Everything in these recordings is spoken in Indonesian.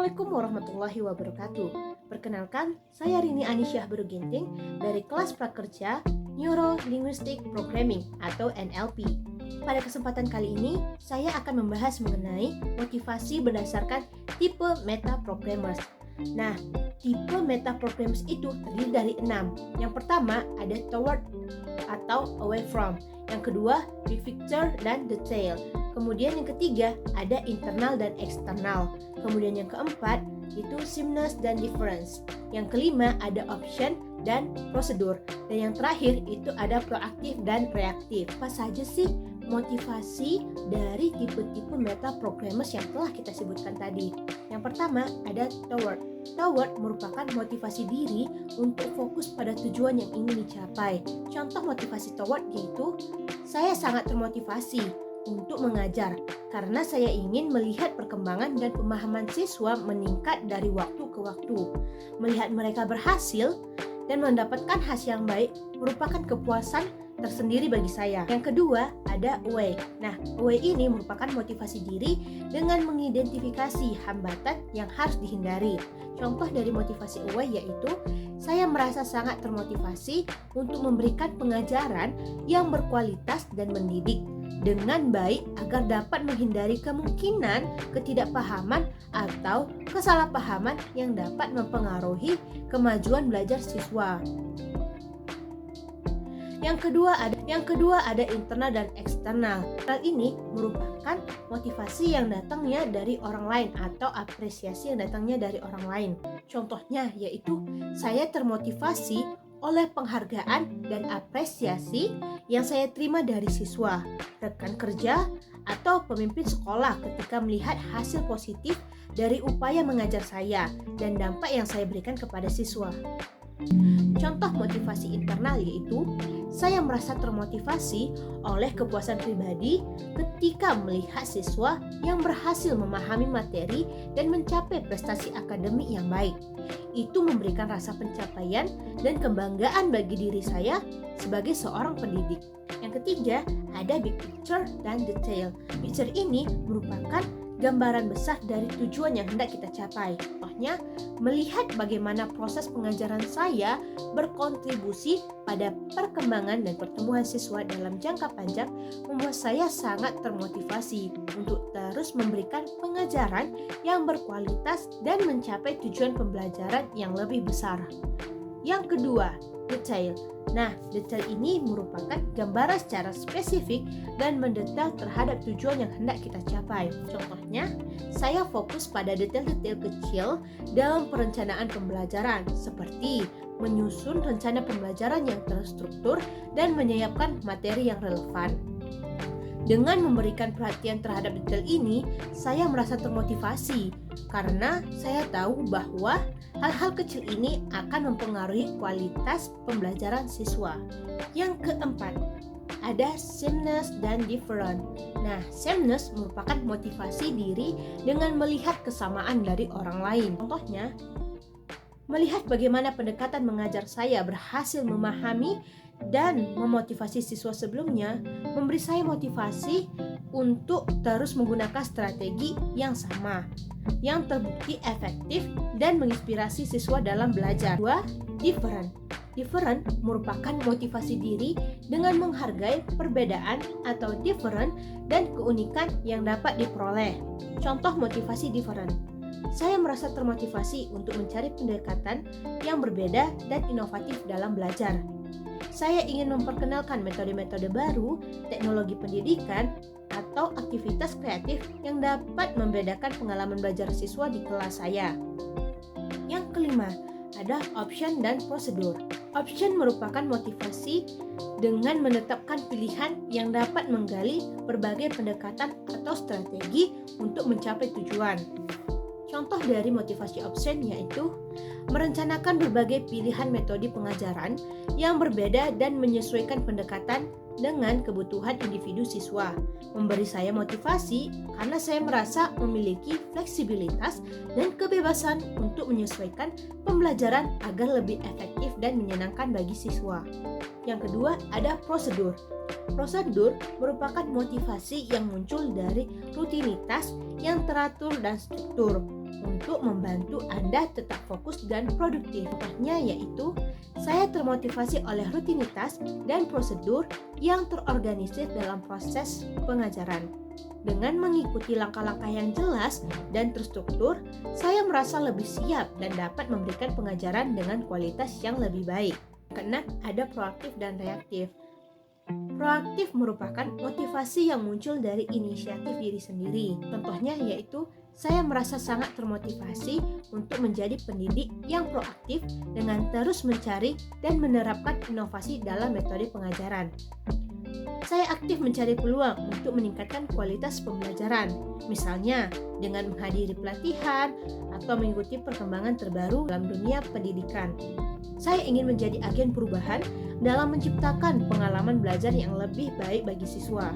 Assalamualaikum warahmatullahi wabarakatuh. Perkenalkan, saya Rini Anisyah Beruginting dari kelas prakerja Neuro Linguistic Programming atau NLP. Pada kesempatan kali ini, saya akan membahas mengenai motivasi berdasarkan tipe metaprogrammers. Nah, tipe metaprogrammers itu terdiri dari 6. Yang pertama ada toward atau away from. Yang kedua, big picture dan detail. Kemudian yang ketiga ada internal dan eksternal. Kemudian yang keempat itu sameness dan difference. Yang kelima ada option dan prosedur. Dan yang terakhir itu ada proaktif dan reaktif. Apa saja sih motivasi dari tipe-tipe metaprogrammers yang telah kita sebutkan tadi? Yang pertama ada toward. Toward merupakan motivasi diri untuk fokus pada tujuan yang ingin dicapai. Contoh motivasi toward yaitu saya sangat termotivasi untuk mengajar karena saya ingin melihat perkembangan dan pemahaman siswa meningkat dari waktu ke waktu. Melihat mereka berhasil dan mendapatkan hasil yang baik merupakan kepuasan tersendiri bagi saya. Yang kedua ada away. Nah, away ini merupakan motivasi diri dengan mengidentifikasi hambatan yang harus dihindari. Contoh dari motivasi away yaitu saya merasa sangat termotivasi untuk memberikan pengajaran yang berkualitas dan mendidik dengan baik agar dapat menghindari kemungkinan ketidakpahaman atau kesalahpahaman yang dapat mempengaruhi kemajuan belajar siswa. Yang kedua ada internal dan eksternal. Hal ini merupakan motivasi yang datangnya dari orang lain atau apresiasi yang datangnya dari orang lain. Contohnya yaitu saya termotivasi oleh penghargaan dan apresiasi yang saya terima dari siswa, rekan kerja, atau pemimpin sekolah ketika melihat hasil positif dari upaya mengajar saya dan dampak yang saya berikan kepada siswa. Contoh motivasi internal yaitu saya merasa termotivasi oleh kepuasan pribadi ketika melihat siswa yang berhasil memahami materi dan mencapai prestasi akademik yang baik. Itu memberikan rasa pencapaian dan kebanggaan bagi diri saya sebagai seorang pendidik. Yang ketiga, ada big picture dan detail. Picture ini merupakan gambaran besar dari tujuan yang hendak kita capai. Contohnya, melihat bagaimana proses pengajaran saya berkontribusi pada perkembangan dan pertumbuhan siswa dalam jangka panjang membuat saya sangat termotivasi untuk terus memberikan pengajaran yang berkualitas dan mencapai tujuan pembelajaran yang lebih besar. Yang kedua, detail. Nah, detail ini merupakan gambaran secara spesifik dan mendetail terhadap tujuan yang hendak kita capai. Contohnya, saya fokus pada detail-detail kecil dalam perencanaan pembelajaran, seperti menyusun rencana pembelajaran yang terstruktur dan menyiapkan materi yang relevan. Dengan memberikan perhatian terhadap detail ini, saya merasa termotivasi karena saya tahu bahwa hal-hal kecil ini akan mempengaruhi kualitas pembelajaran siswa. Yang keempat, ada sameness dan different. Nah, sameness merupakan motivasi diri dengan melihat kesamaan dari orang lain. Contohnya, melihat bagaimana pendekatan mengajar saya berhasil memahami dan memotivasi siswa sebelumnya, memberi saya motivasi untuk terus menggunakan strategi yang sama, yang terbukti efektif dan menginspirasi siswa dalam belajar. Dua, different. Different merupakan motivasi diri dengan menghargai perbedaan atau different dan keunikan yang dapat diperoleh. Contoh motivasi different. Saya merasa termotivasi untuk mencari pendekatan yang berbeda dan inovatif dalam belajar. Saya ingin memperkenalkan metode-metode baru, teknologi pendidikan, atau aktivitas kreatif yang dapat membedakan pengalaman belajar siswa di kelas saya. Yang kelima, ada option dan prosedur. Option merupakan motivasi dengan menetapkan pilihan yang dapat menggali berbagai pendekatan atau strategi untuk mencapai tujuan. Contoh dari motivasi option yaitu merencanakan berbagai pilihan metode pengajaran yang berbeda dan menyesuaikan pendekatan dengan kebutuhan individu siswa. Memberi saya motivasi karena saya merasa memiliki fleksibilitas dan kebebasan untuk menyesuaikan pembelajaran agar lebih efektif dan menyenangkan bagi siswa. Yang kedua, ada prosedur. Prosedur merupakan motivasi yang muncul dari rutinitas yang teratur dan struktur. untuk membantu Anda tetap fokus dan produktif. Contohnya yaitu, saya termotivasi oleh rutinitas dan prosedur yang terorganisir dalam proses pengajaran. Dengan mengikuti langkah-langkah yang jelas dan terstruktur, saya merasa lebih siap dan dapat memberikan pengajaran dengan kualitas yang lebih baik. Keenam, ada proaktif dan reaktif. Proaktif merupakan motivasi yang muncul dari inisiatif diri sendiri. Contohnya yaitu, saya merasa sangat termotivasi untuk menjadi pendidik yang proaktif dengan terus mencari dan menerapkan inovasi dalam metode pengajaran. Saya aktif mencari peluang untuk meningkatkan kualitas pembelajaran, misalnya dengan menghadiri pelatihan atau mengikuti perkembangan terbaru dalam dunia pendidikan. Saya ingin menjadi agen perubahan dalam menciptakan pengalaman belajar yang lebih baik bagi siswa.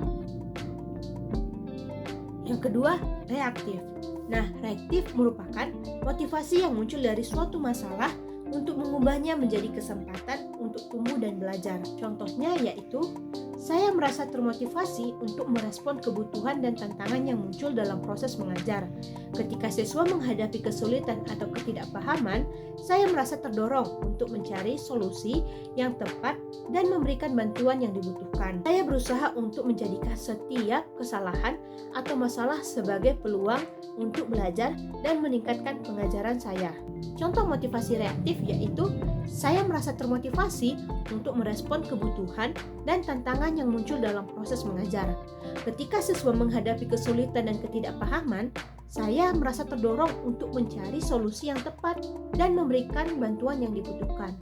Yang kedua, reaktif. Nah, reaktif merupakan motivasi yang muncul dari suatu masalah untuk mengubahnya menjadi kesempatan untuk tumbuh dan belajar. Contohnya yaitu, saya merasa termotivasi untuk merespon kebutuhan dan tantangan yang muncul dalam proses mengajar. Ketika siswa menghadapi kesulitan atau ketidakpahaman, saya merasa terdorong untuk mencari solusi yang tepat dan memberikan bantuan yang dibutuhkan. Saya berusaha untuk menjadikan setiap kesalahan atau masalah sebagai peluang untuk belajar dan meningkatkan pengajaran saya. Contoh motivasi reaktif yaitu, saya merasa termotivasi untuk merespon kebutuhan dan tantangan yang muncul dalam proses mengajar. Ketika siswa menghadapi kesulitan dan ketidakpahaman, saya merasa terdorong untuk mencari solusi yang tepat dan memberikan bantuan yang dibutuhkan.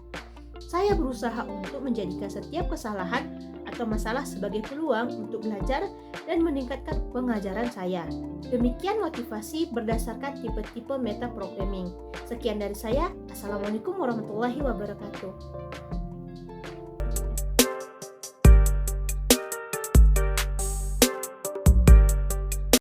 Saya berusaha untuk menjadikan setiap kesalahan atau masalah sebagai peluang untuk belajar dan meningkatkan pengajaran saya. Demikian motivasi berdasarkan tipe-tipe meta programming. Sekian dari saya. Assalamualaikum warahmatullahi wabarakatuh.